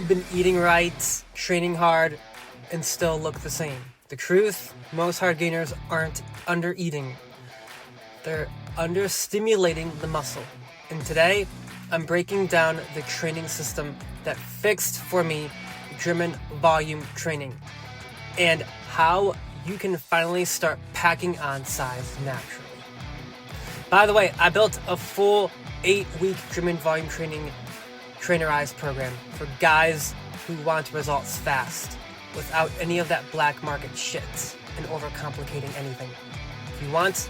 you've been eating right, training hard, and still look the same. The truth, most hard gainers aren't under eating. They're under stimulating the muscle. And today, I'm breaking down the training system that fixed for me German volume training and how you can finally start packing on size naturally. By the way, I built a full 8-week German volume training trainerized program for guys who want results fast without any of that black market shit and overcomplicating anything. If you want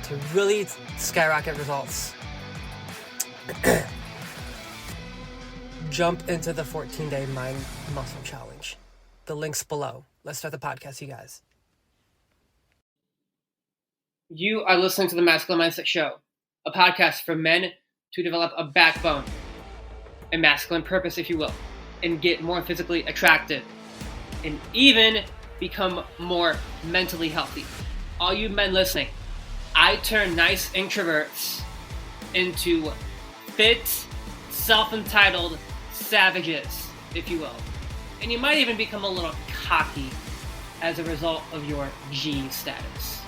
to really skyrocket results, jump into the 14-day mind muscle challenge. The link's below. Let's start the podcast, you guys. You are listening to the Masculine Mindset Show, a podcast for men to develop a backbone, a masculine purpose, if you will, and get more physically attractive, and even become more mentally healthy. All you men listening, I turn nice introverts into fit, self-entitled savages, if you will. And you might even become a little cocky as a result of your G status.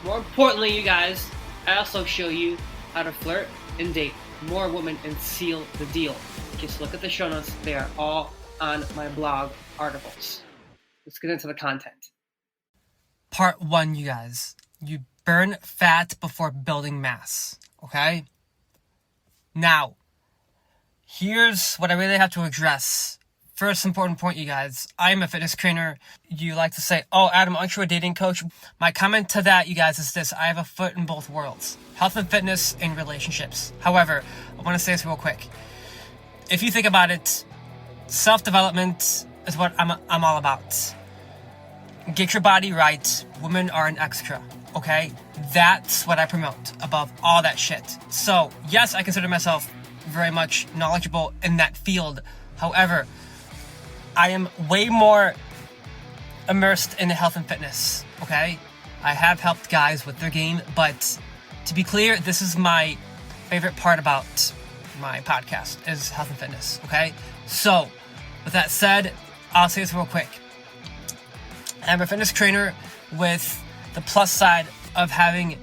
More importantly, you guys, I also show you how to flirt and date more women and seal the deal. Just look at the show notes. They are all on my blog articles. Let's get into the content. Part 1, you guys. You burn fat before building mass, okay? Now, here's what I really have to address. First important point, you guys. I'm a fitness trainer. You like to say, oh, Adam, aren't you a dating coach? My comment to that, you guys, is this. I have a foot in both worlds. Health and fitness and relationships. However, I want to say this real quick. If you think about it, self-development is what I'm all about. Get your body right. Women are an extra, okay? That's what I promote above all that shit. So, yes, I consider myself very much knowledgeable in that field. However, I am way more immersed in health and fitness, okay? I have helped guys with their game, but to be clear, this is my favorite part about my podcast, is health and fitness, okay? So, with that said, I'll say this real quick. I'm a fitness trainer with the plus side of having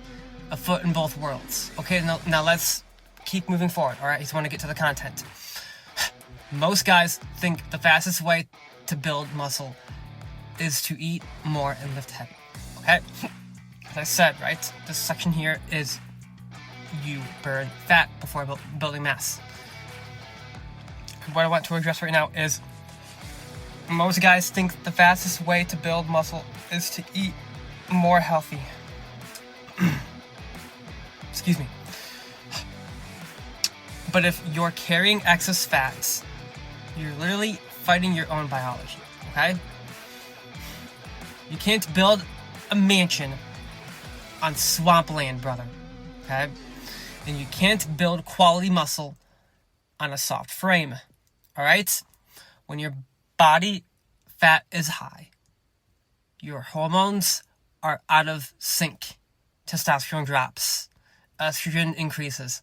a foot in both worlds, okay? Now let's keep moving forward, all right? I just want to get to the content. Most guys think the fastest way to build muscle is to eat more and lift heavy, okay? As I said, right, this section here is you burn fat before building mass. What I want to address right now is most guys think the fastest way to build muscle is to eat more healthy. Excuse me. But if you're carrying excess fats, you're literally fighting your own biology, okay? You can't build a mansion on swampland, brother, okay? And you can't build quality muscle on a soft frame, all right? When your body fat is high, your hormones are out of sync. Testosterone drops, estrogen increases,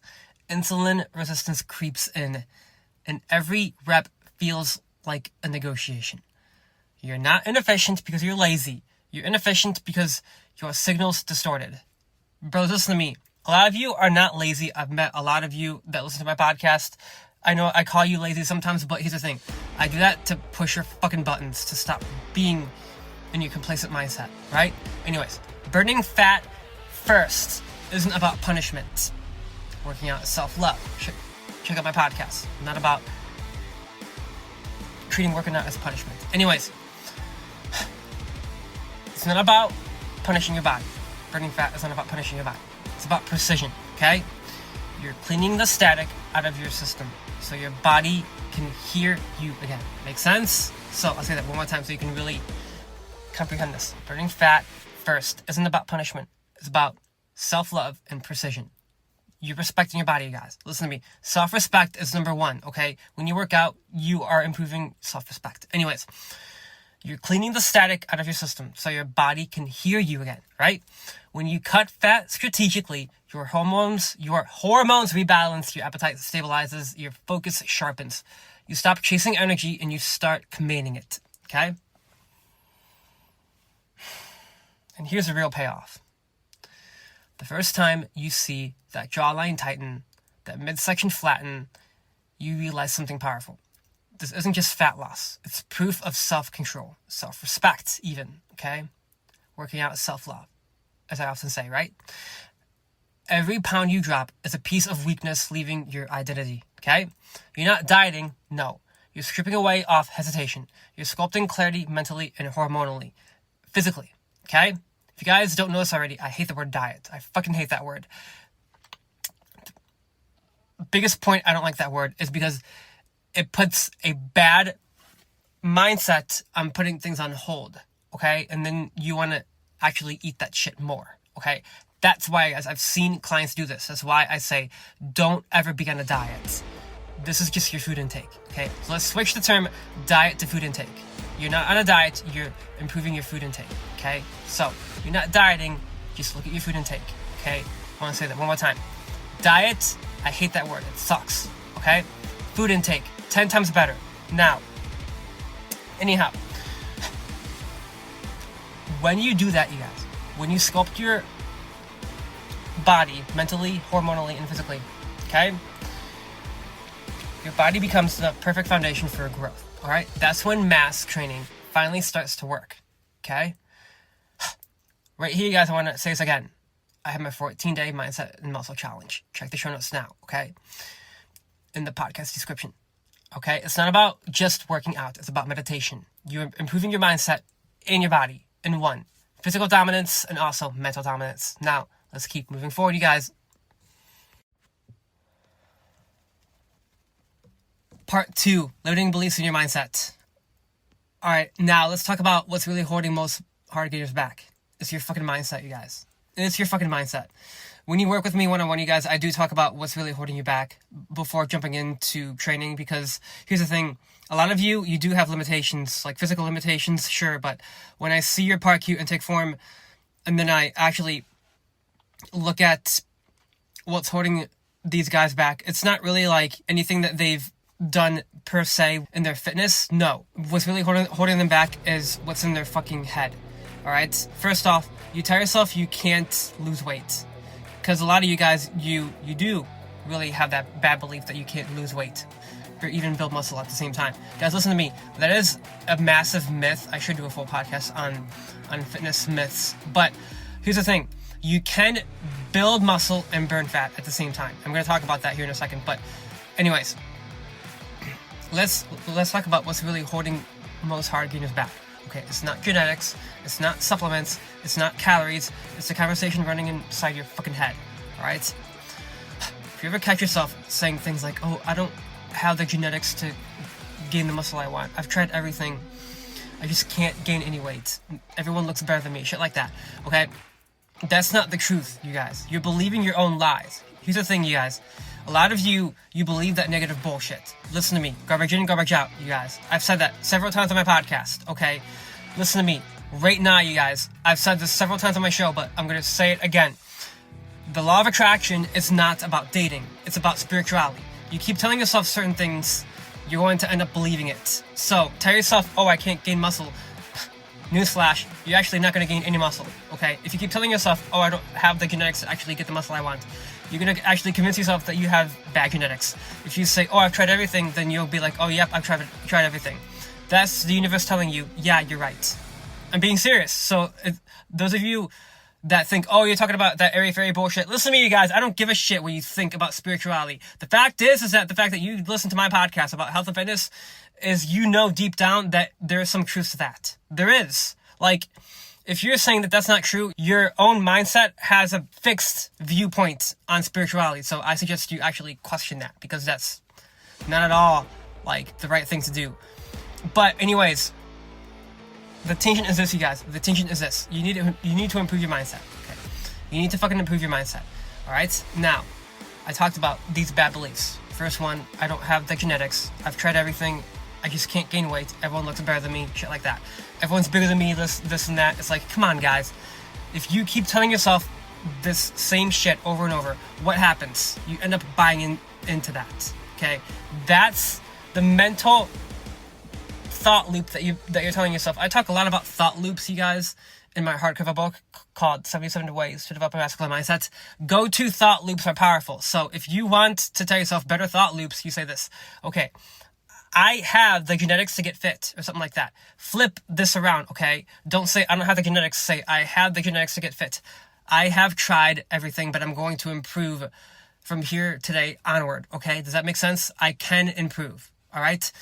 insulin resistance creeps in, and every rep feels like a negotiation. You're not inefficient because you're lazy. You're inefficient because your signal's distorted. Bros, listen to me. A lot of you are not lazy. I've met a lot of you that listen to my podcast. I know I call you lazy sometimes, but here's the thing. I do that to push your fucking buttons, to stop being in your complacent mindset, right? Anyways, burning fat first isn't about punishment. Working out is self-love. Check out my podcast. I'm not about treating working out as a punishment. Anyways, it's not about punishing your body. Burning fat is not about punishing your body. It's about precision, okay? You're cleaning the static out of your system so your body can hear you again. Make sense? So I'll say that one more time so you can really comprehend this. Burning fat first isn't about punishment. It's about self-love and precision. You're respecting your body, you guys. Listen to me. Self-respect is number one, okay? When you work out, you are improving self-respect. Anyways, You're cleaning the static out of your system so your body can hear you again, right? When you cut fat strategically, your hormones rebalance, your appetite stabilizes, your focus sharpens. You stop chasing energy and you start commanding it, okay? And here's the real payoff. The first time you see that jawline tighten, that midsection flatten, you realize something powerful. This isn't just fat loss. It's proof of self-control, self-respect even, okay? Working out is self-love, as I often say, right? Every pound you drop is a piece of weakness leaving your identity, okay? You're not dieting, no. You're stripping away off hesitation. You're sculpting clarity mentally and hormonally, physically, okay? If you guys don't know this already, I hate the word diet. I fucking hate that word. Biggest point I don't like that word is because it puts a bad mindset on putting things on hold, okay? And then you want to actually eat that shit more, okay? That's why, as I've seen clients do this. That's why I say, don't ever begin a diet. This is just your food intake, okay? So let's switch the term diet to food intake. You're not on a diet, you're improving your food intake, okay? So, you're not dieting, just look at your food intake, okay? I want to say that one more time. Diet, I hate that word, it sucks, okay? Food intake, 10 times better. Now, anyhow, when you do that, you guys, when you sculpt your body mentally, hormonally, and physically, okay, your body becomes the perfect foundation for growth, all right? That's when mass training finally starts to work, okay? Right here, you guys, I want to say this again. I have my 14-day mindset and muscle challenge. Check the show notes now, okay? In the podcast description, okay? It's not about just working out. It's about meditation. You're improving your mindset and your body in one. Physical dominance and also mental dominance. Now, let's keep moving forward, you guys. Part 2, limiting beliefs in your mindset. All right, now let's talk about what's really holding most hard gainers back. It's your fucking mindset, you guys. It's your fucking mindset. When you work with me one-on-one, you guys, I do talk about what's really holding you back before jumping into training, because here's the thing. A lot of you do have limitations, like physical limitations, sure, but when I see your Part Q intake form, and then I actually look at what's holding these guys back, it's not really like anything that they've done per se in their fitness. No. What's really holding them back is what's in their fucking head. Alright? First off, you tell yourself you can't lose weight. Because a lot of you guys, you do really have that bad belief that you can't lose weight or even build muscle at the same time. Guys, listen to me. That is a massive myth. I should do a full podcast on fitness myths. But here's the thing. You can build muscle and burn fat at the same time. I'm going to talk about that here in a second. But anyways, let's talk about what's really holding most hard gainers back. Okay, it's not genetics, it's not supplements, it's not calories, it's the conversation running inside your fucking head, alright? If you ever catch yourself saying things like, oh, I don't have the genetics to gain the muscle I want, I've tried everything, I just can't gain any weight, everyone looks better than me, shit like that, okay? That's not the truth, you guys. You're believing your own lies. Here's the thing, you guys. A lot of you believe that negative bullshit. Listen to me. Garbage in, garbage out, you guys. I've said that several times on my podcast, okay? Listen to me. Right now, you guys. I've said this several times on my show, but I'm going to say it again. The law of attraction is not about dating. It's about spirituality. You keep telling yourself certain things, you're going to end up believing it. So, tell yourself, oh, I can't gain muscle. Newsflash, you're actually not going to gain any muscle, okay? If you keep telling yourself, oh, I don't have the genetics to actually get the muscle I want, you're going to actually convince yourself that you have bad genetics. If you say, oh, I've tried everything, then you'll be like, oh, yep, I've tried everything. That's the universe telling you, yeah, you're right. I'm being serious. So those of you that think, oh, you're talking about that airy fairy bullshit, listen to me, you guys. I don't give a shit what you think about spirituality. The fact is that the fact that you listen to my podcast about health and fitness is you know deep down that there is some truth to that. There is. Like, if you're saying that that's not true, your own mindset has a fixed viewpoint on spirituality. So I suggest you actually question that, because that's not at all, like, the right thing to do. But anyways, the tangent is this, you guys. The tangent is this. You need to improve your mindset, okay? You need to fucking improve your mindset, all right? Now, I talked about these bad beliefs. First one, I don't have the genetics. I've tried everything. I just can't gain weight. Everyone looks better than me, shit like that. Everyone's bigger than me, this and that. It's like, come on, guys. If you keep telling yourself this same shit over and over, what happens? You end up buying into that, okay? That's the mental thought loop that you're telling yourself. I talk a lot about thought loops, you guys, in my hardcover book called 77 Ways to Develop a Masculine Mindset. Go-to thought loops are powerful. So if you want to tell yourself better thought loops, you say this. Okay, I have the genetics to get fit, or something like that. Flip this around, okay? Don't say, I don't have the genetics. Say, I have the genetics to get fit. I have tried everything, but I'm going to improve from here today onward, okay? Does that make sense? I can improve, all right?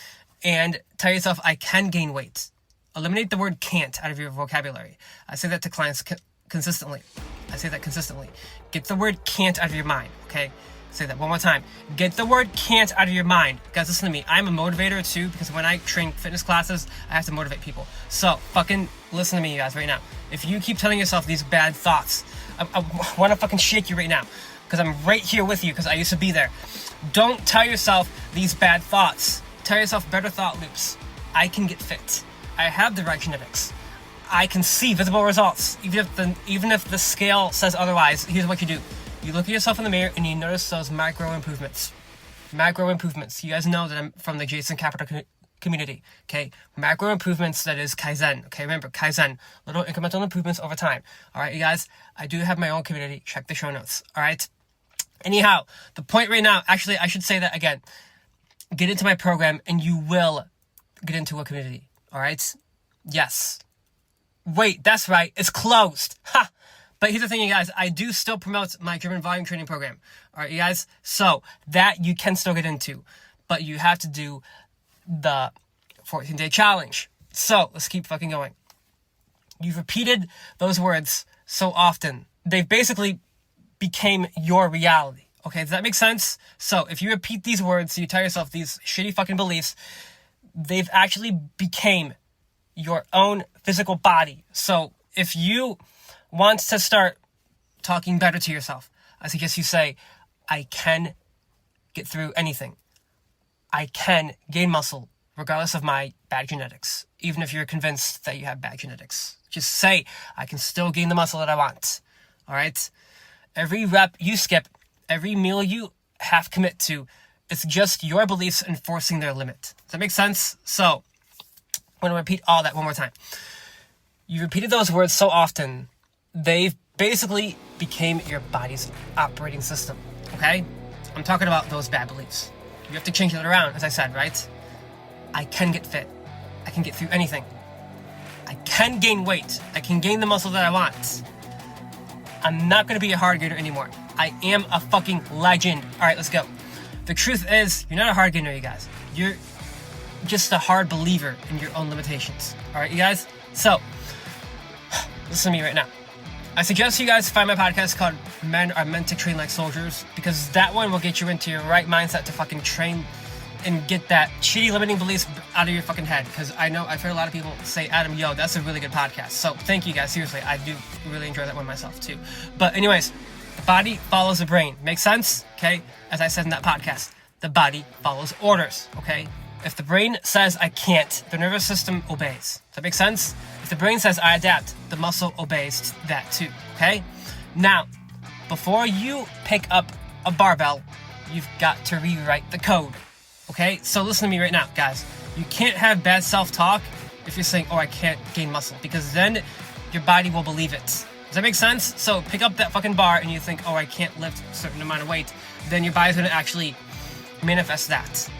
And tell yourself, I can gain weight. Eliminate the word can't out of your vocabulary. I say that to clients consistently. I say that consistently. Get the word can't out of your mind, okay? Say that one more time. Get the word can't out of your mind. Guys, listen to me. I'm a motivator too, because when I train fitness classes, I have to motivate people. So fucking listen to me, you guys, right now. If you keep telling yourself these bad thoughts, I want to fucking shake you right now, because I'm right here with you, because I used to be there. Don't tell yourself these bad thoughts. Tell yourself better thought loops. I can get fit. I have the right genetics. I can see visible results. Even if the scale says otherwise, here's what you do. You look at yourself in the mirror and you notice those micro improvements. Macro improvements. You guys know that I'm from the Jason Capital community, okay? Macro improvements, that is Kaizen, okay? Remember, Kaizen, little incremental improvements over time. All right, you guys, I do have my own community. Check the show notes, all right? Anyhow, the point right now, actually, I should say that again. Get into my program and you will get into a community, all right? Yes. Wait, that's right, it's closed. Ha! But here's the thing, you guys, I do still promote my German volume training program. All right, you guys? So that you can still get into, but you have to do the 14-day challenge. So let's keep fucking going. You've repeated those words so often. They've basically became your reality. Okay, does that make sense? So if you repeat these words, you tell yourself these shitty fucking beliefs, they've actually became your own physical body. So if you want to start talking better to yourself, I suggest you say, I can get through anything. I can gain muscle regardless of my bad genetics. Even if you're convinced that you have bad genetics, just say, I can still gain the muscle that I want. All right? Every rep you skip, every meal you half commit to, it's just your beliefs enforcing their limit. Does that make sense? So I'm going to repeat all that one more time. You repeated those words so often, they've basically became your body's operating system, okay? I'm talking about those bad beliefs. You have to change it around, as I said, right? I can get fit. I can get through anything. I can gain weight. I can gain the muscle that I want. I'm not going to be a Hardgainer anymore. I am a fucking legend. All right, let's go. The truth is, you're not a Hardgainer, you guys. You're just a hard believer in your own limitations. All right, you guys? So, listen to me right now. I suggest you guys find my podcast called Men Are Meant to Train Like Soldiers, because that one will get you into your right mindset to fucking train and get that shitty limiting beliefs out of your fucking head. Because I've heard a lot of people say, Adam, yo, that's a really good podcast. So thank you guys, seriously. I do really enjoy that one myself too. But anyways, the body follows the brain. Make sense? Okay? As I said in that podcast, the body follows orders. Okay? If the brain says I can't, the nervous system obeys. Does that make sense? If the brain says I adapt, the muscle obeys that too, okay? Now, before you pick up a barbell, you've got to rewrite the code, okay? So listen to me right now, guys. You can't have bad self-talk if you're saying, oh, I can't gain muscle, because then your body will believe it. Does that make sense? So pick up that fucking bar and you think, oh, I can't lift a certain amount of weight, then your body's going to actually manifest that.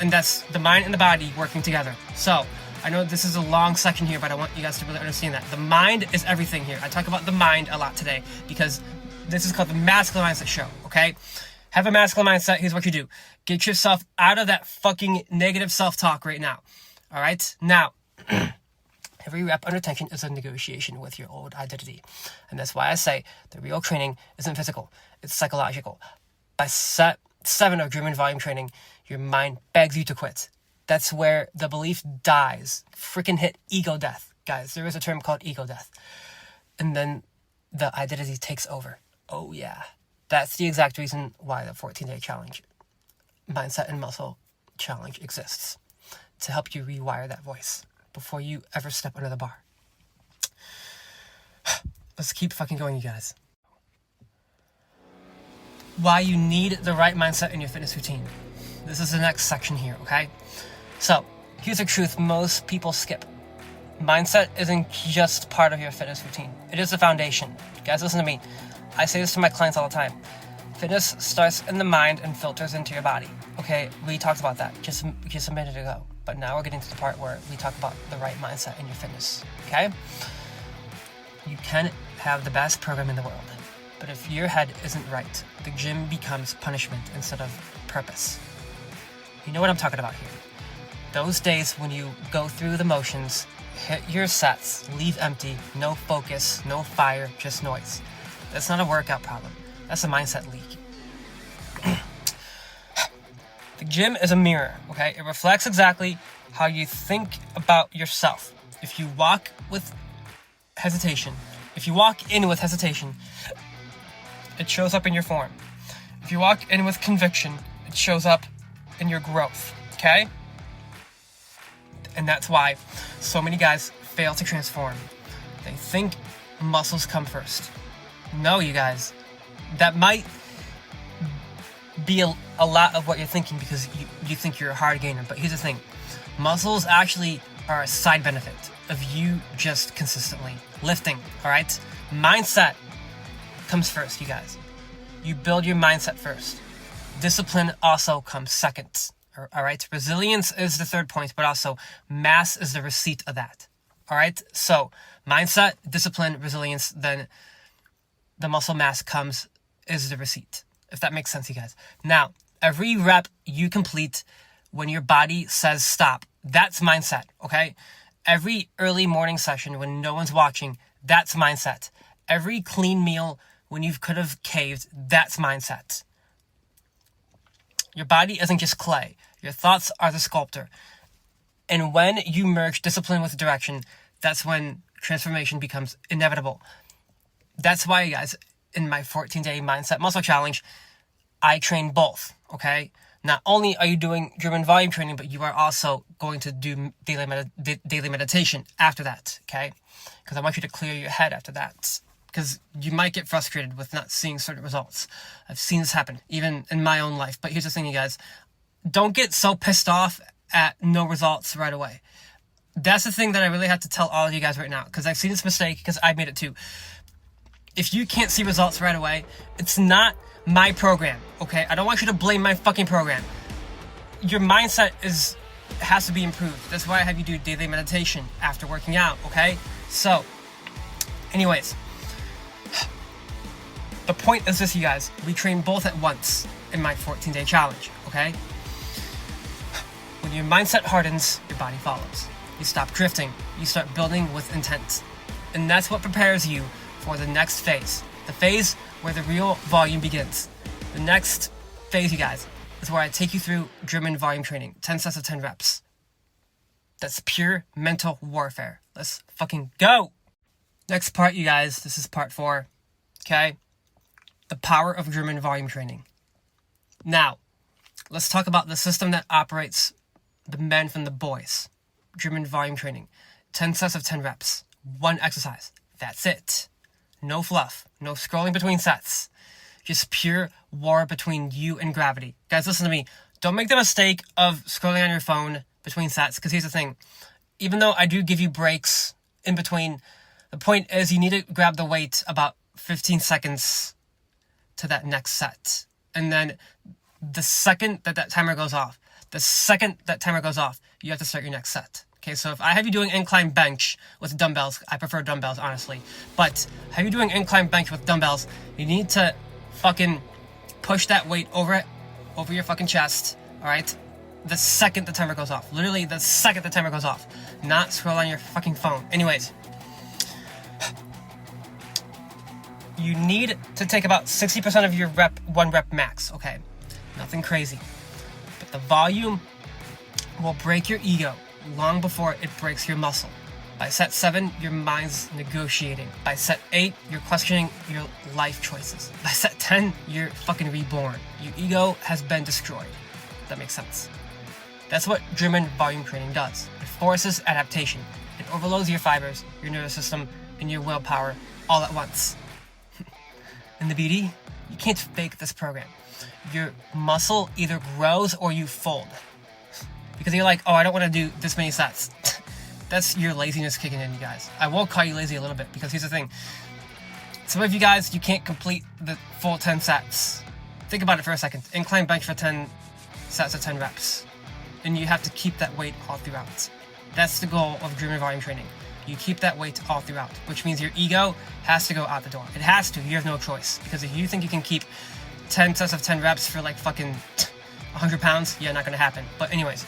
And that's the mind and the body working together. So I know this is a long section here, but I want you guys to really understand that. The mind is everything here. I talk about the mind a lot today because this is called the Masculine Mindset Show, okay? Have a masculine mindset. Here's what you do. Get yourself out of that fucking negative self-talk right now, all right? Now, every rep under tension is a negotiation with your old identity. And that's why I say the real training isn't physical. It's psychological. By set 7 of German volume training, your mind begs you to quit. That's where the belief dies. Freaking hit ego death. Guys, there is a term called ego death. And then the identity takes over. Oh yeah. That's the exact reason why the 14-day challenge, mindset and muscle challenge exists. to help you rewire that voice before you ever step under the bar. Let's keep fucking going, you guys. Why you need the right mindset in your fitness routine. This is the next section here, okay? So, here's the truth most people skip. Mindset isn't just part of your fitness routine. It is the foundation. Guys, listen to me. I say this to my clients all the time. Fitness starts in the mind and filters into your body. Okay, we talked about that just a minute ago. But now we're getting to the part where we talk about the right mindset in your fitness, okay? You can have the best program in the world, but if your head isn't right, the gym becomes punishment instead of purpose. You know what I'm talking about here. Those days when you go through the motions, hit your sets, leave empty, no focus, no fire, just noise. That's not a workout problem. That's a mindset leak. The gym is a mirror, okay? It reflects exactly how you think about yourself. If you walk in with hesitation, it shows up in your form. If you walk in with conviction, it shows up in your growth, okay? And that's why so many guys fail to transform. They think muscles come first. No, you guys. That might be a lot of what you're thinking because you think you're a hard gainer. But here's the thing. Muscles actually are a side benefit of you just consistently lifting, all right? Mindset comes first, you guys. You build your mindset first. Discipline also comes second, all right? Resilience is the third point, but also mass is the receipt of that, all right? So mindset, discipline, resilience, then the muscle mass is the receipt, if that makes sense, you guys. Now, every rep you complete when your body says stop, that's mindset, okay? Every early morning session when no one's watching, that's mindset. Every clean meal when you could have caved, that's mindset. Your body isn't just clay. Your thoughts are the sculptor. And when you merge discipline with direction, that's when transformation becomes inevitable. That's why, guys, in my 14-day mindset muscle challenge, I train both, okay? Not only are you doing German volume training, but you are also going to do daily meditation after that, okay? Because I want you to clear your head after that. Because you might get frustrated with not seeing certain results. I've seen this happen, even in my own life. But here's the thing, you guys. Don't get so pissed off at no results right away. That's the thing that I really have to tell all of you guys right now. Because I've seen this mistake, because I made it too. If you can't see results right away, it's not my program, okay? I don't want you to blame my fucking program. Your mindset has to be improved. That's why I have you do daily meditation after working out, okay? So, anyways, the point is this, you guys. We train both at once in my 14-day challenge, okay? When your mindset hardens, your body follows. You stop drifting. You start building with intent. And that's what prepares you for the next phase. The phase where the real volume begins. The next phase, you guys, is where I take you through German volume training. 10 sets of 10 reps. That's pure mental warfare. Let's fucking go! Next part, you guys, this is part 4. Okay? The power of German volume training. Now, let's talk about the system that operates the men from the boys. German volume training. 10 sets of 10 reps. One exercise. That's it. No fluff. No scrolling between sets. Just pure war between you and gravity. Guys, listen to me. Don't make the mistake of scrolling on your phone between sets. Because here's the thing. Even though I do give you breaks in between, the point is you need to grab the weight about 15 seconds to that next set. And then the second that timer goes off, you have to start your next set. Okay, so if I have you doing incline bench with dumbbells, I prefer dumbbells, honestly. But have you doing incline bench with dumbbells, you need to fucking push that weight over your fucking chest, all right? The second the timer goes off. Literally the second the timer goes off. Not scroll on your fucking phone. Anyways. You need to take about 60% of your one rep max, okay? Nothing crazy. But the volume will break your ego long before it breaks your muscle. By set 7, your mind's negotiating. By set 8, you're questioning your life choices. By set 10, you're fucking reborn. Your ego has been destroyed. That makes sense. That's what German volume training does. It forces adaptation. It overloads your fibers, your nervous system, and your willpower all at once. And the beauty? You can't fake this program. Your muscle either grows or you fold. Because you're like, oh, I don't want to do this many sets. That's your laziness kicking in, you guys. I will call you lazy a little bit, because here's the thing. Some of you guys, you can't complete the full 10 sets. Think about it for a second. Incline bench for 10 sets of 10 reps. And you have to keep that weight all throughout. That's the goal of German volume training. You keep that weight all throughout, which means your ego has to go out the door. It has to. You have no choice. Because if you think you can keep 10 sets of 10 reps for like fucking 100 pounds, yeah, not gonna happen. But anyways,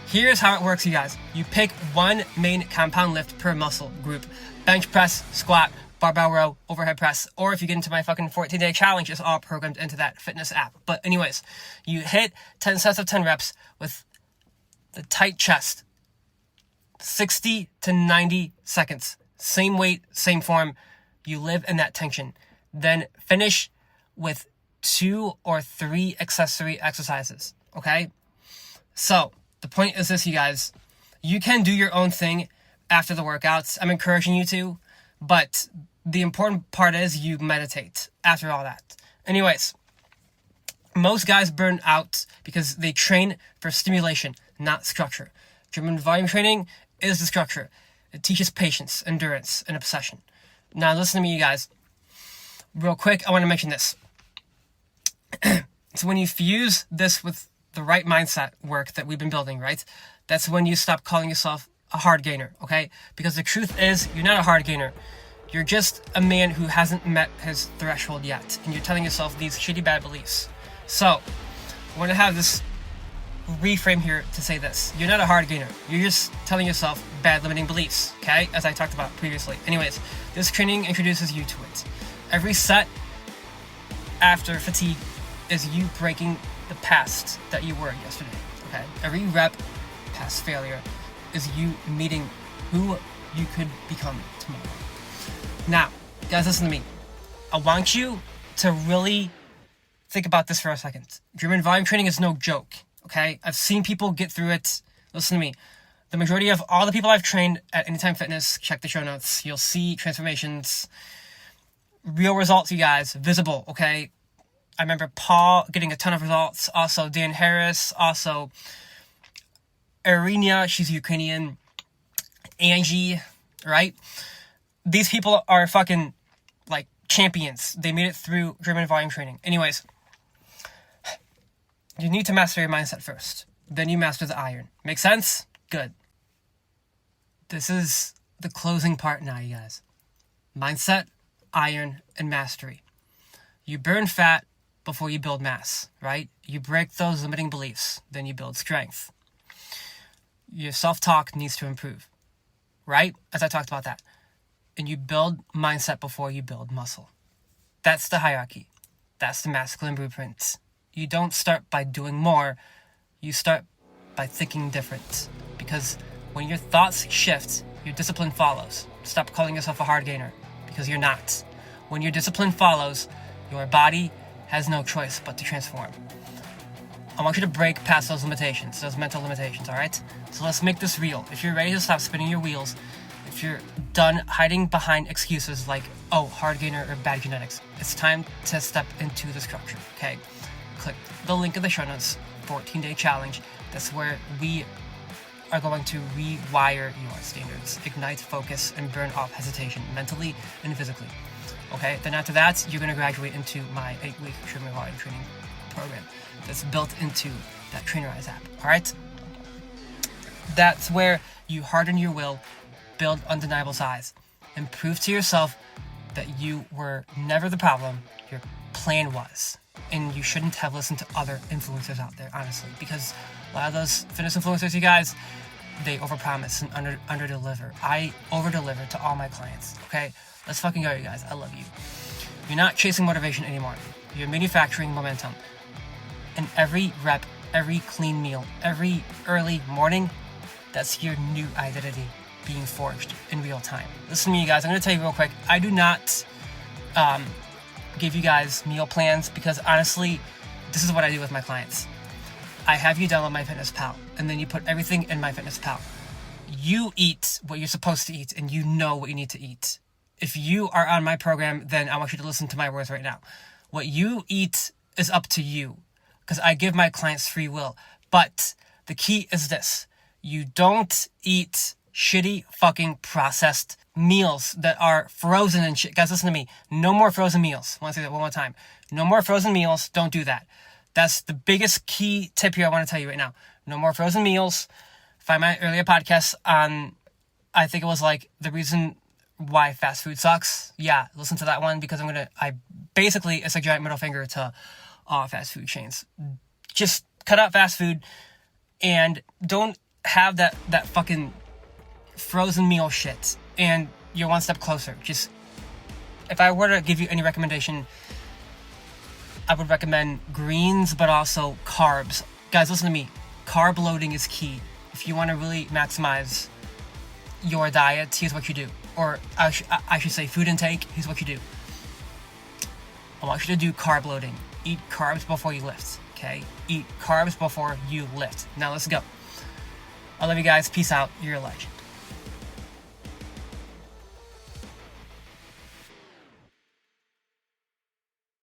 here's how it works, you guys. You pick one main compound lift per muscle group. Bench press, squat, barbell row, overhead press, or if you get into my fucking 14-day challenge, it's all programmed into that fitness app. But anyways, you hit 10 sets of 10 reps with the tight chest, 60 to 90 seconds. Same weight, same form. You live in that tension. Then finish with 2 or 3 accessory exercises, okay? So, the point is this, you guys. You can do your own thing after the workouts. I'm encouraging you to, but the important part is you meditate after all that. Anyways, most guys burn out because they train for stimulation, not structure. German volume training is the structure. It teaches patience, endurance, and obsession. Now listen to me, you guys. Real quick, I want to mention this. So when you fuse this with the right mindset work that we've been building, right? That's when you stop calling yourself a hard gainer, okay? Because the truth is, you're not a hard gainer. You're just a man who hasn't met his threshold yet. And you're telling yourself these shitty bad beliefs. So, I want to have this reframe here to say this. You're not a hard gainer. You're just telling yourself bad limiting beliefs, okay? As I talked about previously. Anyways, this training introduces you to it. Every set after fatigue is you breaking the past that you were yesterday, okay? Every rep past failure is you meeting who you could become tomorrow. Now, guys, listen to me. I want you to really think about this for a second. German volume training is no joke, okay? I've seen people get through it. Listen to me. The majority of all the people I've trained at Anytime Fitness, check the show notes. You'll see transformations, real results, you guys, visible, okay? I remember Paul getting a ton of results. Also, Dan Harris. Also, Irina, she's Ukrainian. Angie, right? These people are fucking, like, champions. They made it through German volume training. Anyways, you need to master your mindset first. Then you master the iron. Make sense? Good. This is the closing part now, you guys. Mindset, iron, and mastery. You burn fat before you build mass, right? You break those limiting beliefs, then you build strength. Your self-talk needs to improve, right? As I talked about that. And you build mindset before you build muscle. That's the hierarchy. That's the masculine blueprint. You don't start by doing more. You start by thinking different. Because when your thoughts shift, your discipline follows. Stop calling yourself a hard gainer, because you're not. When your discipline follows, your body has no choice but to transform. I want you to break past those limitations, those mental limitations, alright? So let's make this real. If you're ready to stop spinning your wheels, if you're done hiding behind excuses like, oh, hard gainer or bad genetics, it's time to step into the structure, okay? Click the link in the show notes, 14-day challenge. That's where we are going to rewire your standards, ignite focus, and burn off hesitation mentally and physically. Okay, then after that, you're going to graduate into my 8-week German volume training program that's built into that Trainerize app, alright? That's where you harden your will, build undeniable size, and prove to yourself that you were never the problem, your plan was. And you shouldn't have listened to other influencers out there, honestly, because a lot of those fitness influencers, you guys, they overpromise and underdeliver. I overdeliver to all my clients, okay? Let's fucking go, you guys. I love you. You're not chasing motivation anymore. You're manufacturing momentum. And every rep, every clean meal, every early morning, that's your new identity being forged in real time. Listen to me, you guys. I'm going to tell you real quick. I do not give you guys meal plans because, honestly, this is what I do with my clients. I have you download MyFitnessPal, and then you put everything in MyFitnessPal. You eat what you're supposed to eat, and you know what you need to eat. If you are on my program, then I want you to listen to my words right now. What you eat is up to you, because I give my clients free will. But the key is this. You don't eat shitty fucking processed meals that are frozen and shit. Guys, listen to me. No more frozen meals. I want to say that one more time. No more frozen meals. Don't do that. That's the biggest key tip here I want to tell you right now. No more frozen meals. Find my earlier podcast on, I think it was like the reason why fast food sucks. Yeah, listen to that one, because basically it's a giant middle finger to all fast food chains. Just cut out fast food and don't have that fucking frozen meal shit. And you're one step closer. Just, if I were to give you any recommendation, I would recommend greens, but also carbs. Guys, listen to me. Carb loading is key. If you want to really maximize your diet, here's what you do. Or I should say food intake, here's what you do. I want you to do carb loading. Eat carbs before you lift, okay? Eat carbs before you lift. Now let's go. I love you guys. Peace out. You're a legend.